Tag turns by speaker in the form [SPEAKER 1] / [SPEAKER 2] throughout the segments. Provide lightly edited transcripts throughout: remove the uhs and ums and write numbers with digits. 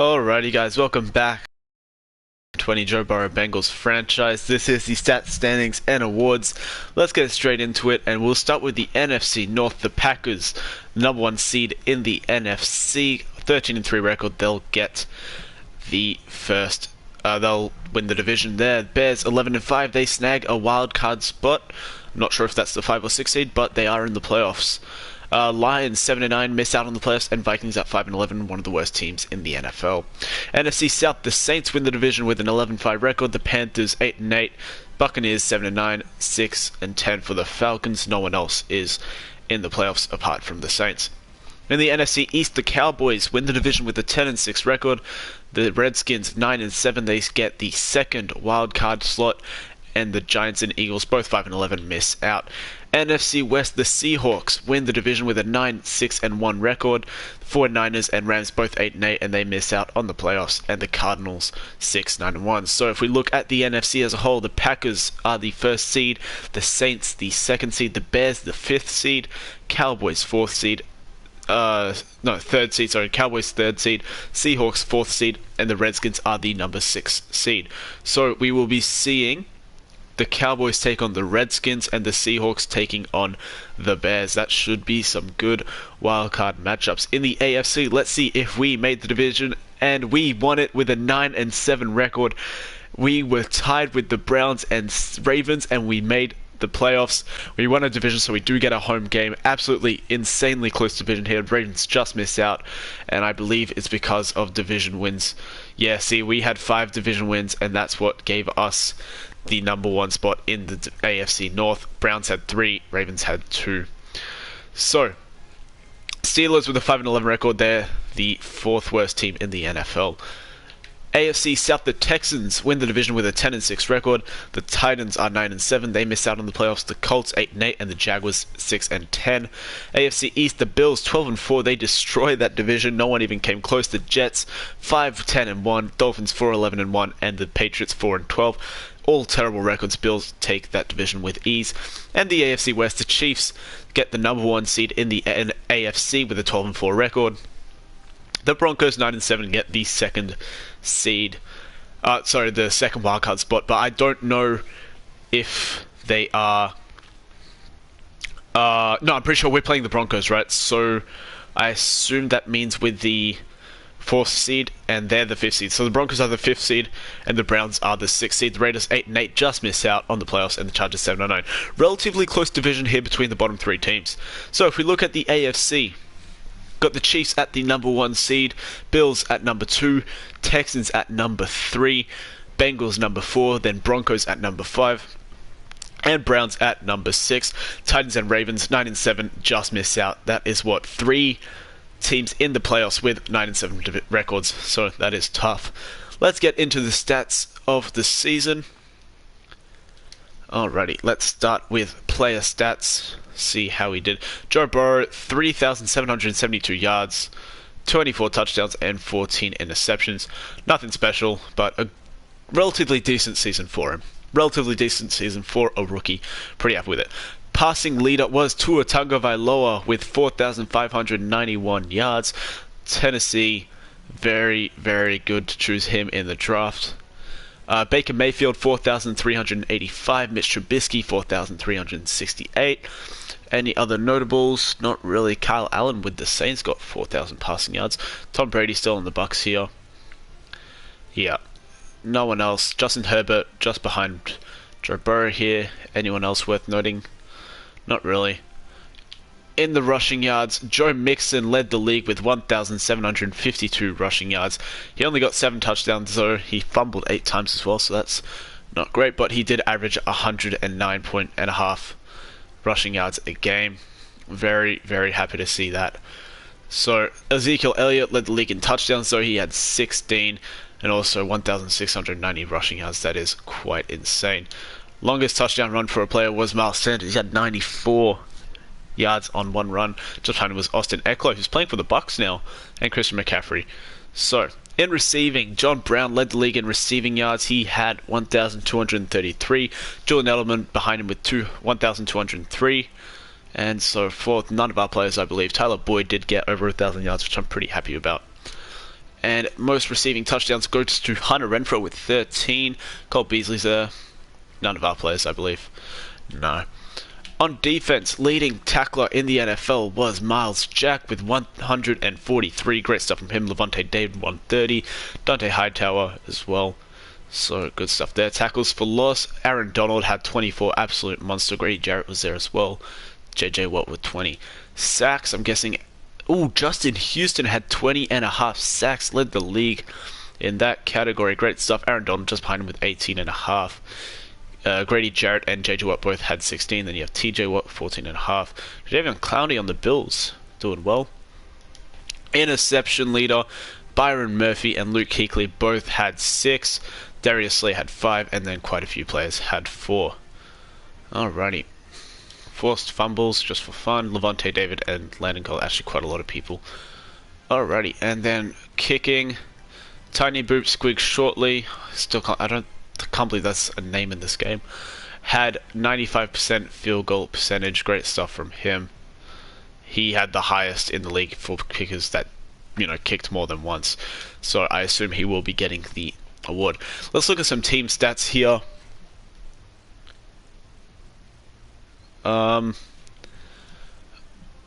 [SPEAKER 1] Alrighty guys, welcome back. 20 Joe Burrow Bengals franchise. This is the stats, standings, and awards. Let's get straight into it, and we'll start with the NFC North. The Packers, number one seed in the NFC, 13-3 record. They'll get the first. They'll win the division there. Bears, 11-5. They snag a wild card spot. I'm not sure if that's the 5 or 6 seed, but they are in the playoffs. Lions 7-9, miss out on the playoffs, and Vikings at 5-11, one of the worst teams in the NFL. NFC South, the Saints win the division with an 11-5 record. The Panthers 8-8, Buccaneers 7-9, 6-10 for the Falcons. No one else is in the playoffs apart from the Saints. In the NFC East, the Cowboys win the division with a 10-6 record. The Redskins 9-7, they get the second wild card slot, and the Giants and Eagles, both 5-11, miss out. NFC West, the Seahawks win the division with a 9-6-1 record. The 49ers and Rams both 8-8, and they miss out on the playoffs. And the Cardinals 6-9-1. So if we look at the NFC as a whole, the Packers are the first seed, the Saints the second seed, the Bears the fifth seed, Cowboys fourth seed. Third seed, sorry, Cowboys third seed, Seahawks fourth seed, and the Redskins are the number 6 seed. So we will be seeing the Cowboys take on the Redskins and the Seahawks taking on the Bears. That should be some good wildcard matchups. In the AFC, let's see if we made the division, and we won it with a 9-7 record. We were tied with the Browns and Ravens, and we made the playoffs. We won a division, so we do get a home game. Absolutely insanely close division here. Ravens just miss out, and I believe it's because of division wins. Yeah, see, we had 5 division wins, and that's what gave us the number 1 spot in the AFC North. Browns had 3, Ravens had 2. So, Steelers with a 5-11 record, they're the 4th worst team in the NFL. AFC South, the Texans win the division with a 10-6 record. The Titans are 9-7. They miss out on the playoffs. The Colts 8-8 and the Jaguars 6-10. AFC East, the Bills 12-4. They destroy that division. No one even came close. The Jets 5-10-1. Dolphins 4-11-1, and the Patriots 4-12. All terrible records. Bills take that division with ease. And the AFC West, the Chiefs get the number 1 seed in the AFC with a 12-4 record. The Broncos 9-7 get the second seed. The second wildcard spot, but I don't know if they are. No, I'm pretty sure we're playing the Broncos, right? So I assume that means with the 4th seed, and they're the 5th seed. So the Broncos are the 5th seed, and the Browns are the 6th seed. The Raiders 8-8 just miss out on the playoffs, and the Chargers 7-9. Relatively close division here between the bottom 3 teams. So if we look at the AFC. Got the Chiefs at the number 1 seed, Bills at number 2, Texans at number 3, Bengals number 4, then Broncos at number 5, and Browns at number 6. Titans and Ravens 9-7 just miss out. That is 3 teams in the playoffs with 9-7 records, so that is tough. Let's get into the stats of the season. Alrighty, let's start with player stats. See how he did. Joe Burrow, 3,772 yards, 24 touchdowns, and 14 interceptions. Nothing special, but a relatively decent season for him. Relatively decent season for a rookie. Pretty happy with it. Passing leader was Tua Tagovailoa with 4,591 yards. Tennessee, very, very good to choose him in the draft. Baker Mayfield, 4,385. Mitch Trubisky, 4,368. Any other notables? Not really. Kyle Allen with the Saints got 4,000 passing yards. Tom Brady still in the Bucks here. Yeah. No one else. Justin Herbert just behind Joe Burrow here. Anyone else worth noting? Not really. In the rushing yards, Joe Mixon led the league with 1,752 rushing yards. He only got 7 touchdowns, though. He fumbled 8 times as well, so that's not great. But he did average 109.5 rushing yards a game. Very, very happy to see that. So Ezekiel Elliott led the league in touchdowns, so he had 16 and also 1,690 rushing yards. That is quite insane. Longest touchdown run for a player was Miles Sanders. He had 94 yards on 1 run. Just behind him was Austin Eckler, who's playing for the Bucks now, and Christian McCaffrey. So in receiving, John Brown led the league in receiving yards. He had 1,233. Julian Edelman behind him with 1,203. And so forth. None of our players, I believe. Tyler Boyd did get over 1,000 yards, which I'm pretty happy about. And most receiving touchdowns goes to Hunter Renfrow with 13. Cole Beasley's there. None of our players, I believe. No. On defense, leading tackler in the NFL was Miles Jack with 143. Great stuff from him. Levante David, 130. Dante Hightower as well. So good stuff there. Tackles for loss. Aaron Donald had 24. Absolute monster. Grady Jarrett was there as well. JJ Watt with 20. Sacks, I'm guessing. Oh, Justin Houston had 20.5 sacks. Led the league in that category. Great stuff. Aaron Donald just behind him with 18.5. Grady Jarrett and JJ Watt both had 16. Then you have TJ Watt 14.5. Jadeveon Clowney on the Bills doing well. Interception leader Byron Murphy and Luke Kuechly both had 6. Darius Slay had 5, and then quite a few players had 4. Alrighty. Forced fumbles just for fun. Levante David and Landon Cole, actually quite a lot of people. Alrighty, and then kicking. Tiny Boop Squig Shortly. Still can't believe that's a name in this game. Had 95% field goal percentage. Great stuff from him. He had the highest in the league for kickers that, kicked more than once. So I assume he will be getting the award. Let's look at some team stats here.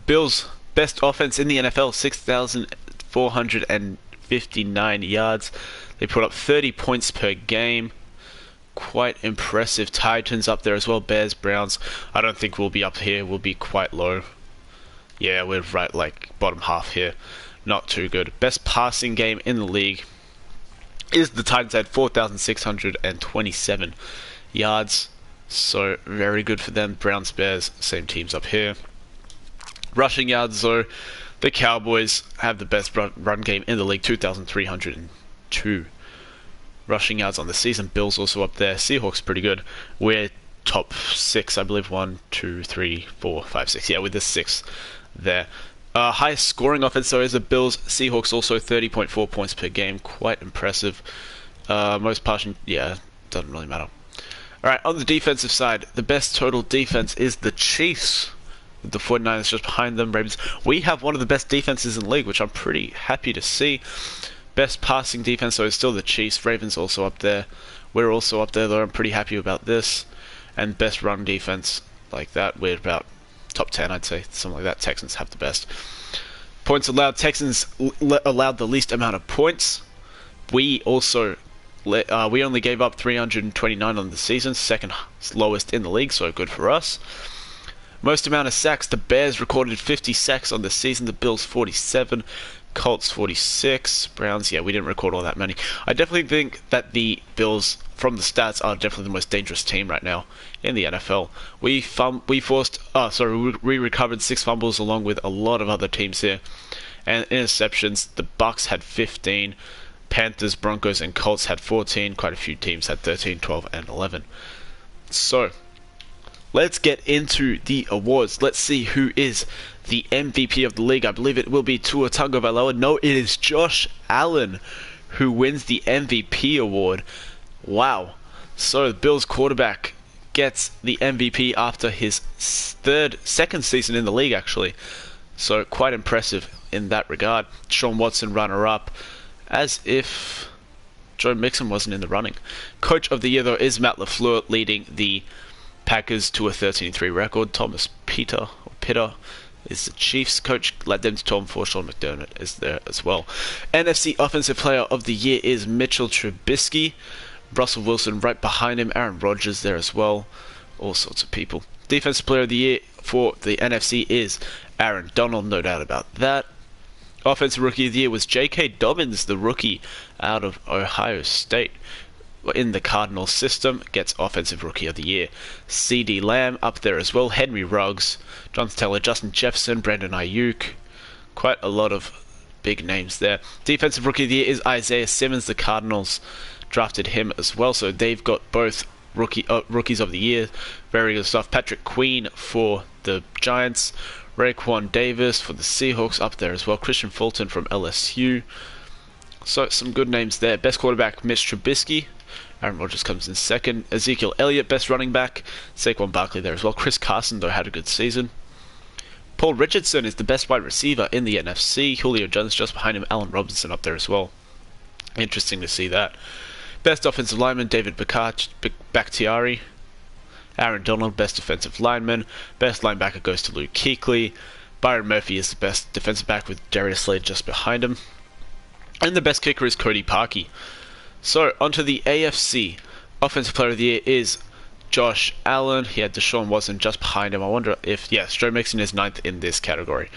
[SPEAKER 1] Bills best offense in the NFL, 6,459 yards. They put up 30 points per game. Quite impressive. Titans up there as well. Bears, Browns. I don't think we'll be up here. We'll be quite low. Yeah, we're right bottom half here. Not too good. Best passing game in the league is the Titans at 4,627 yards. So very good for them. Browns, Bears, same teams up here. Rushing yards though, the Cowboys have the best run game in the league, 2,302 rushing yards on the season. Bills also up there. Seahawks pretty good. We're top 6, I believe. 1, 2, 3, 4, 5, 6. Yeah, with the 6 there. Highest scoring offense though is the Bills. Seahawks also 30.4 points per game. Quite impressive. Most passing, yeah, doesn't really matter. Alright, on the defensive side, the best total defense is the Chiefs, with the 49ers just behind them. Ravens. We have one of the best defenses in the league, which I'm pretty happy to see. Best passing defense, so it's still the Chiefs. Ravens also up there. We're also up there, though. I'm pretty happy about this. And best run defense, like that, we're about top 10, I'd say. Something like that. Texans have the best. Points allowed. Texans allowed the least amount of points. We also... we only gave up 329 on the season, second lowest in the league, so good for us. Most amount of sacks, the Bears recorded 50 sacks on the season, the Bills 47, Colts 46, Browns, yeah, we didn't record all that many. I definitely think that the Bills, from the stats, are definitely the most dangerous team right now in the NFL. We recovered 6 fumbles along with a lot of other teams here. And interceptions, the Bucks had 15. Panthers, Broncos, and Colts had 14. Quite a few teams had 13, 12, and 11. So, let's get into the awards. Let's see who is the MVP of the league. I believe it will be Tua Tagovailoa. No, it is Josh Allen who wins the MVP award. Wow. So, the Bills quarterback gets the MVP after his second season in the league, actually. So, quite impressive in that regard. Sean Watson, runner-up. As if Joe Mixon wasn't in the running. Coach of the year, though, is Matt LaFleur, leading the Packers to a 13-3 record. Thomas Pitter is the Chiefs coach, led them to 12-4. Sean McDermott is there as well. NFC Offensive Player of the Year is Mitchell Trubisky. Russell Wilson right behind him. Aaron Rodgers there as well. All sorts of people. Defensive Player of the Year for the NFC is Aaron Donald, no doubt about that. Offensive Rookie of the Year was J.K. Dobbins, the rookie out of Ohio State. In the Cardinals system, gets Offensive Rookie of the Year. C.D. Lamb up there as well. Henry Ruggs, Jonathan Taylor, Justin Jefferson, Brandon Ayuk. Quite a lot of big names there. Defensive Rookie of the Year is Isaiah Simmons. The Cardinals drafted him as well, so they've got both Rookies of the Year. Very good stuff. Patrick Queen for the Giants. Raekwon Davis for the Seahawks up there as well. Christian Fulton from LSU. So some good names there. Best quarterback, Mitch Trubisky. Aaron Rodgers comes in second. Ezekiel Elliott, best running back. Saquon Barkley there as well. Chris Carson, though, had a good season. Paul Richardson is the best wide receiver in the NFC. Julio Jones just behind him. Allen Robinson up there as well. Interesting to see that. Best offensive lineman, David Bakhtiari. Aaron Donald, best defensive lineman. Best linebacker goes to Luke Kuechly. Byron Murphy is the best defensive back with Darius Slade just behind him. And the best kicker is Cody Parkey. So, onto the AFC. Offensive player of the year is Josh Allen. He had Deshaun Watson just behind him. I wonder if, yes, Joe Mixon is 9th in this category.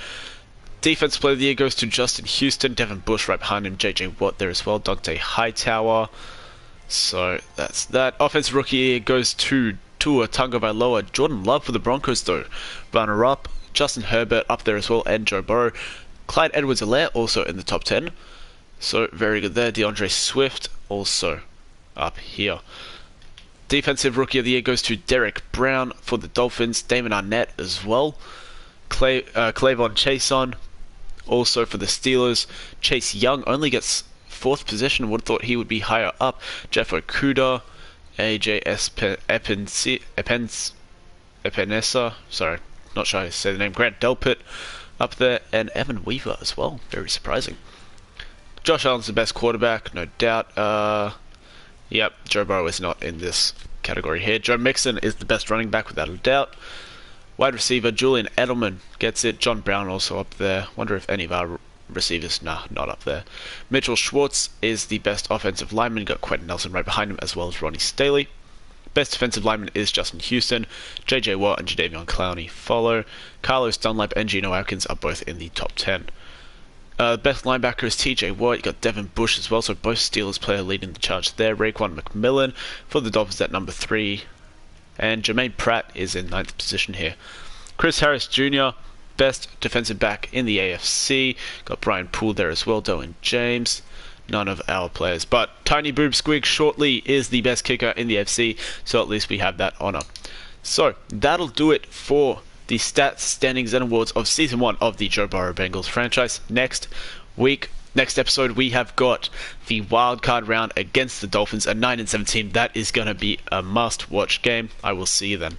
[SPEAKER 1] Defensive player of the year goes to Justin Houston. Devin Bush right behind him. JJ Watt there as well. Dante Hightower. So, that's that. Offensive rookie of the year goes to Tua Tagovailoa. Jordan Love for the Broncos though. Runner-up, Justin Herbert up there as well, and Joe Burrow. Clyde Edwards-Helaire also in the top 10. So, very good there. DeAndre Swift also up here. Defensive Rookie of the Year goes to Derek Brown for the Dolphins. Damon Arnett as well. Clavon Chason also for the Steelers. Chase Young only gets 4th position. Would have thought he would be higher up. Jeff Okudah. AJ Epinesa. Sorry, not sure how to say the name. Grant Delpit up there. And Evan Weaver as well. Very surprising. Josh Allen's the best quarterback, no doubt. Yep, Joe Burrow is not in this category here. Joe Mixon is the best running back without a doubt. Wide receiver, Julian Edelman gets it. John Brown also up there. Wonder if any of our receivers, nah, not up there. Mitchell Schwartz is the best offensive lineman. Got Quentin Nelson right behind him as well as Ronnie Staley. Best defensive lineman is Justin Houston. JJ Watt and Jadeveon Clowney follow. Carlos Dunlap and Geno Atkins are both in the top 10. Best linebacker is TJ Watt. You got Devin Bush as well, so both Steelers player leading the charge there. Raekwon McMillan for the Dolphins at number 3. And Jermaine Pratt is in 9th position here. Chris Harris Jr., best defensive back in the AFC. Got Brian Poole there as well, Derwin James. None of our players. But Tiny Boob Squig shortly is the best kicker in the AFC, so at least we have that honour. So, that'll do it for the stats, standings, and awards of Season 1 of the Joe Burrow Bengals franchise. Next episode, we have got the wildcard round against the Dolphins, a 9-7 team. That is going to be a must-watch game. I will see you then.